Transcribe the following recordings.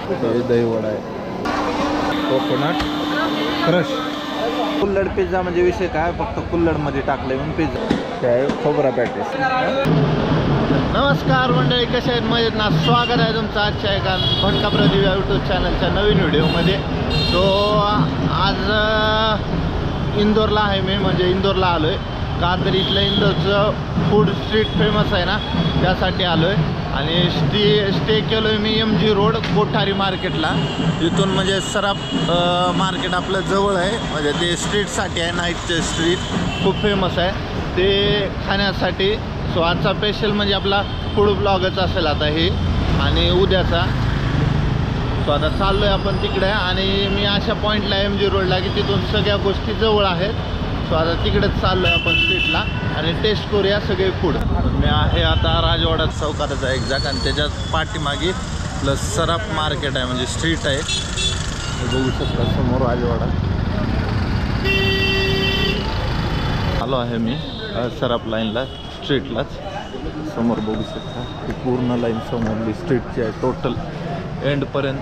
दही वडा आहे, coconut crush. कुल्हड pizza म्हणजे विषय काय, फक्त कुल्हडमध्ये टाकले म्हणून पिझ्झा. काय खोबरा पॅटीस. नमस्कार मंडळी, कसे आहेत? मजेत ना? स्वागत आहे तुमचं आजच्या एका भटका प्रदीप या यूट्यूब चॅनलच्या नवीन व्हिडिओमध्ये. तो आज इंदोरला आहे मी, म्हणजे इंदोरला आलो आहे का तर इथलं इंदोरचं फूड स्ट्रीट फेमस आहे ना, त्यासाठी आलो आहे. आणि स्टे केलो आहे मी MG रोड कोठारी मार्केटला. इथून म्हणजे सराफ मार्केट आपलं जवळ आहे, म्हणजे ते स्ट्रीटसाठी आहे, नाईटचे स्ट्रीट खूप फेमस आहे ते खाण्यासाठी. सो आजचा स्पेशल म्हणजे आपला फूड ब्लॉगच असेल आता हे, आणि उद्याचा. सो आता चाललो आहे आपण तिकडे, आणि मी अशा पॉईंटला MG रोडला की तिथून सगळ्या गोष्टी जवळ आहेत. सो आता तिकडेच चाललो आहे आपण स्ट्रीटला, आणि टेस्ट करूया सगळे फूड. मी आहे आता राजवाडा चौकातच आहे एक्झॅक्ट, आणि त्याच्याच पाठीमागे प्लस सराफ मार्केट आहे, म्हणजे स्ट्रीट आहे. बघू शकता समोर राजवाडा. आलो आहे मी सराफ लाईनला, स्ट्रीटलाच. समोर बघू शकता ही पूर्ण लाईन समोरली स्ट्रीटची आहे, टोटल एंडपर्यंत.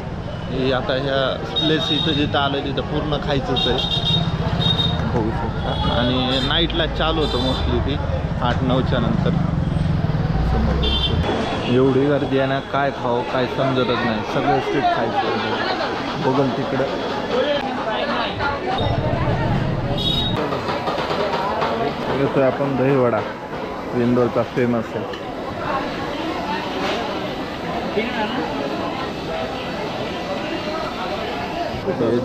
हे आता ह्या प्लेस इथं जिथं आलं तिथं पूर्ण खायचंच आहे, बघू शकता. आणि नाईटला चालू होतं मोस्टली ती 8-9च्या नंतर. समोर बघू शकता एवढी गर्दी आहे ना, काय खावं काय समजतच नाही, सगळं स्ट्रीट खायचं बघल तिकडं. येतोय आपण दहीवडा, इंदोरचा फेमस आहे.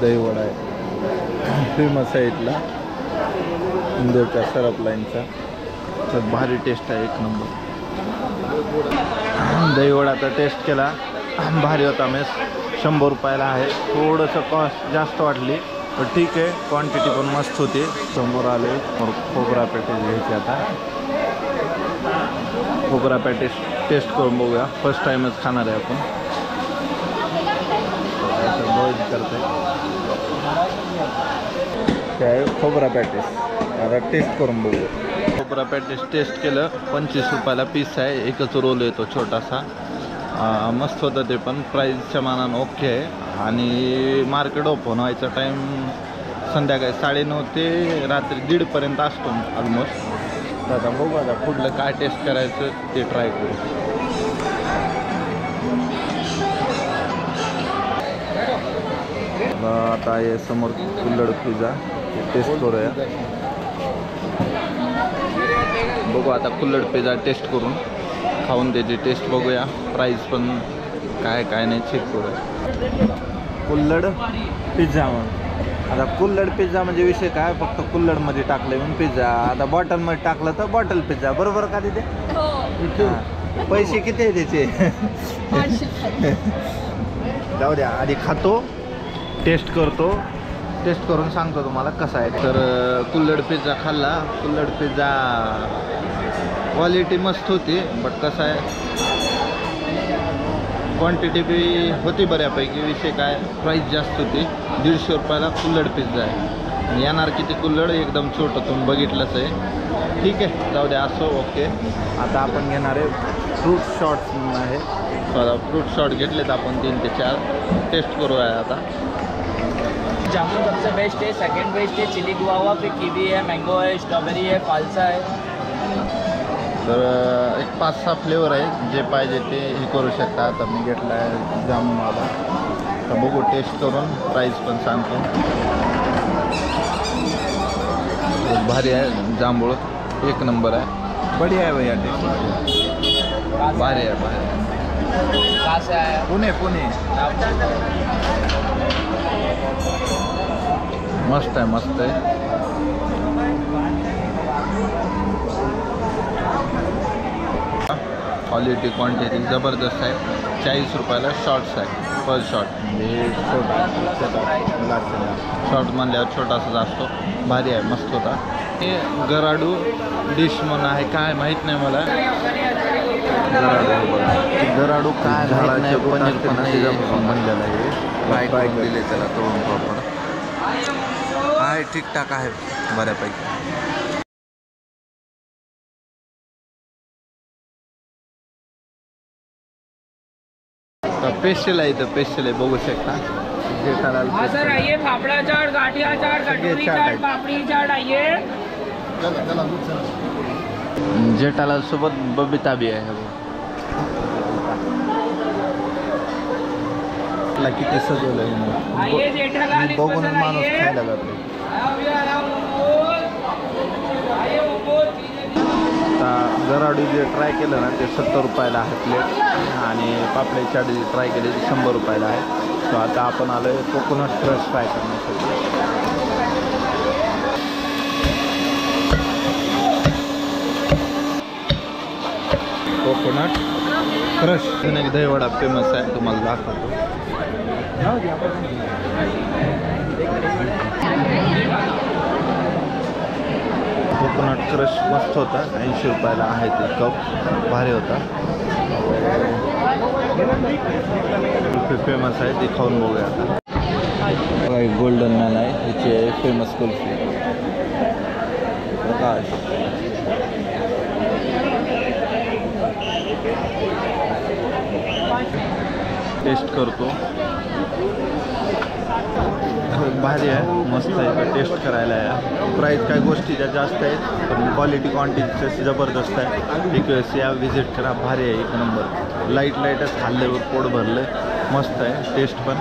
दहीवडा आहे, फेमस आहे इथला इंदोरच्या सराफ लाईनचा. तर भारी टेस्ट आहे, एक नंबर. दहीवडाचा टेस्ट केला, भारी होता. मेस 100 रुपयाला आहे. थोडंसं कॉस्ट जास्त वाटली, पण ठीक आहे, क्वांटिटी पण मस्त होती. समोर आले खोबरा पॅटीस घ्यायचे. आता खोबरा पॅटीस टेस्ट करून बघूया, फर्स्ट टाईमच खाणार आहे आपण. बॉईल करते काय खोबरा पॅटीस, आता टेस्ट करून बघू. खोबरा पॅटीस टेस्ट केलं, 25 रुपयाला पीस आहे, एकच रोल येतो छोटासा. मस्त होतं ते पण, प्राईजच्या मानानं ओके आहे. आणि मार्केट ओपन व्हायचा टाईम संध्याकाळी 9:30 ते रात्री 1:30 असतो ऑलमोस्ट. तर आता बघू आता पुढलं काय टेस्ट करायचं ते ट्राय करू. आता आहे समोर कुल्हड पिझ्झा, टेस्ट करूया. बघू आता कुल्हड पिझ्झा टेस्ट करून खाऊन त्याची टेस्ट बघूया, प्राईस पण काय काय नाही चेक करूया. कुल्हड पिझ्झा म्हणून, आता कुल्हड पिझ्झा म्हणजे विषय काय, फक्त कुल्हडमध्ये टाकले म्हणून पिझ्झा. आता बॉटलमध्ये टाकलं तर बॉटल पिझ्झा, बरोबर का तिथे? पैसे किती आहे त्याचे? जाऊ द्या, आधी खातो, टेस्ट करतो, टेस्ट करून सांगतो तुम्हाला कसा आहे. तर कुल्हड पिझ्झा खाल्ला. कुल्हड पिझ्झा क्वालिटी मस्त होती, बट कसं आहे क्वांटिटी बी होती बऱ्यापैकी. विषय काय, प्राईस जास्त होती. 150 रुपयाला कुल्हड पिझ्झा आहे. येणार किती कुल्हड, एकदम छोटं, तुम्ही बघितलंच आहे. ठीक आहे, जाऊ द्या, असो ओके. आता आपण घेणार आहे फ्रूट शॉट्स म्हणून आहे. फ्रूट शॉट घेतलेत आपण 3 ते 4. टेस्ट करूया आता. जामुन सबसे बेस्ट है, सेकंड बेस्ट है चिली गुआवा, फिर कीवी है, मैंगो है, स्ट्रॉबेरी है, फालसा है. तर एक 5-6 फ्लेवर आहे, जे पाहिजे ते हे करू शकता. आता मी घेतला आहे जामुनवाला, तर बघू टेस्ट करून प्राईस पण सांगतो. भारी आहे, जांभूळ एक नंबर आहे, बढिया आहे भैया, टेस्ट भारी आहे. भारी कहाँ से आया? पुणे. मस्त आहे, मस्त आहे. क्वालिटी क्वांटिटी ज़बरदस्त आहे. 40 रुपयाला शॉर्ट्स आहे पर शॉट, म्हणजे शॉर्ट म्हणल्यावर छोटासाच असतो. भारी आहे, मस्त होता. हे गराडू डिश म्हणून आहे, काय माहीत नाही मला. गराडू काय माहीत नाही, पनीर पण बनलेलं आहे. फ्राय दिले त्याला तळून पापड आहे, ठीकठाक आहे बऱ्यापैकी. स्पेशल आहे इथं, स्पेशल आहे बघू शकता. जेठालाल हाँ सर special. आइए, फाफड़ा चाट, गाठिया चाट, कटोरी चाट चाट, आहे. पापड़ी चाट, आइए. जेठालाल सोबत बबिता बी आहे बघ. ला किती सजवलं आइए जेठालाल बघून स्पेशल माणूस आइए. खायला जातो. आओ भैया, आओ मोमोज. आइए मोमोज, चीज़ें. आता गराडी जे ट्राय केलं ना ते 70 रुपयाला आहे प्लेट आणि पापडी चाट जे ट्राय केली ते 100 रुपयाला आहे. सो आता आपण आलो आहे कोकोनट क्रश ट्राय करण्यासाठी. कोकोनट क्रश एक दहीवडा फेमस आहे, तुम्हाला दाखवतो. कोकोनट क्रश मस्त होता, 80 रुपयाला आहे ते कप, भारी होता. कुल्फी फेमस आहे, ती खाऊन बघूया आता. बघा गोल्डन मॅन आहे, हिचे फेमस कुल्फी. प्रकाश टेस्ट करतो. भारी आहे, मस्त आहे, टेस्ट करायला आहे. प्राईस काही गोष्टी ज्या जास्त आहेत पण क्वालिटी क्वांटिटी जबरदस्त आहे. एक वेळेस या व्हिजिट करा, भारी आहे, एक नंबर. लाईटच खाल्ल्यावर पोट भरलं, मस्त आहे, टेस्ट पण